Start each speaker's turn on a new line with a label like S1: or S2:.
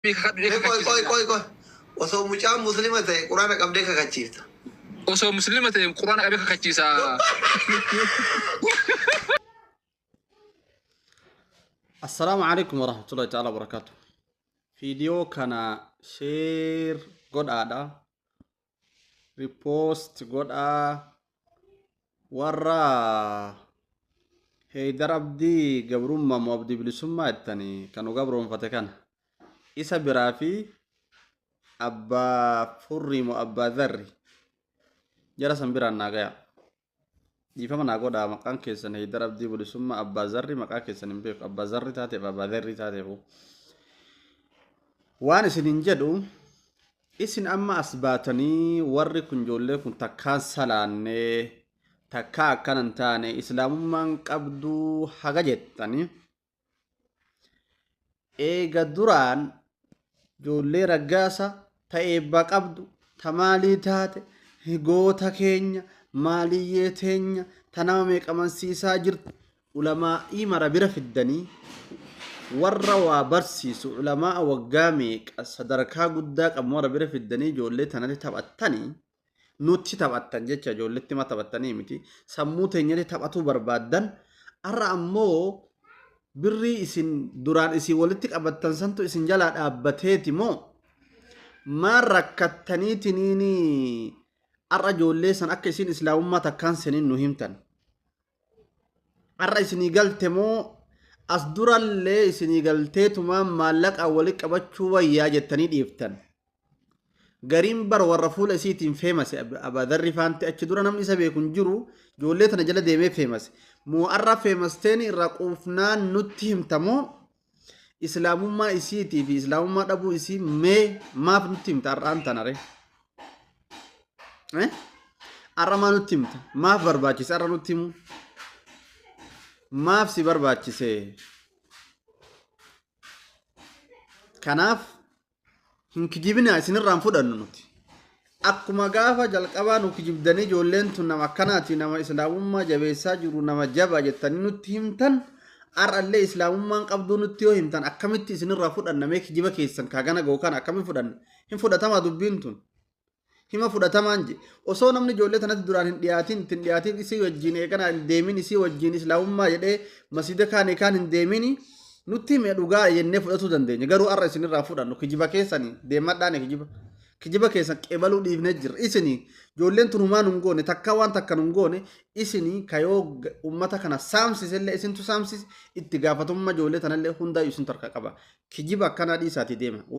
S1: Koy. Osoo mucaan muslima ta'e quraana qabdee kakachiifta.
S2: Osoo muslima ta'e quraana qabdee kakachiisa.
S3: السلام عليكم ورحمة الله تعالى وبركاته. فيديو كان شير قد آدا ريبوست قد ورا هي درب دي قبرون ما مبدي بلسمة التاني كانوا قبرون فتكان إسا برافي أبا فري مو أبا ذري جرى سنبرا ناقيا يفهم ناقو دا مقان كيسن هي درب دي بلسمة أبا ذري مقان كيسن بيك أبا ذري تاتي أبا ذري تاتي وان سنين جدو isin amma asbaatanii warri kun ijoollee kun takkaan salaanne takkaa akkanan taane islaamummaan qabduu haga jettanii eega duraan ijoollee raggaasa ta'eebba qabdu ta maalii taate goota keenya maaliyyee teenya ta nama meeqamansiisaa jirtu ulamaa'ii mara bira fiddanii warra waa barsiisu ulamaa waggaa meeqa sadarkaa guddaa qabu warra bira fiddanii ijoollee tanatti taphattanii nutti taphattan jecha ijoolletti ma taphattanii miti sammuu teenyatti taphatuu barbaaddan arra ammoo birrii isin duraan isin walitti qabattan santu isin jalaa dhaabbateeti moo maan rakkattaniitiniini arra ijoollee san akka isin islaamummaa takkaan seniin nu himtan arra isinii galte moo as durallee isinii galteetuma maallaqa wali qabachuu wayyaa jettanii dhiiftan gariin bar warra fuula isiitiin feemase abadarri faanti achi dura namni isa beekun jiru ijoollee tana jala deemee feemase moo arra feemasteen irra quufnaan nutti himtamoo islaamummaa isiitii fi islaamummaa dhabuu isii mee maaf nutti himta arraan tanare arra maa nutti himta maaf barbaachise arra nutti himu maaf si barbaachise kanaaf hin kijibina isinirraan fudhannu nuti akkuma gaafa jalqabaa nu kijibdanii ijoolleen tun nama akkanaati nama islaamummaa jabeessaa jiru nama jaba jettanii nutti himtan ar'allee islaamummaan qabduu nutti yoo himtan akkamitti isinirraa fudhanna mee kijiba keessan kaagana ga'u kana akkamitti fudhanna hin fudhatamaa dubbiin tun hima fudhatamaan je osoo namni ijoollee tanatti duraan hin dhiyaatin isii wajjin eegana hin deemin isii wajjin islaamummaa jedhee masjida kaan hin deemin nutti hime dhugaa jennee fudhatuu dandeenya garuu arra isinirraa fudhannu kijiba keessanii deemadhaan kijiba keessan qeebaluu dhiifnee jirra isinii ijoolleen tun humaan hin goone takka waan takkan hin goone isinii kayoo ummata kana saamsisellee isintu saamsise itti gaafatummaa ijoollee tanallee hundaa isin tarka qaba kijiba akkanaa dhiisaatii deema.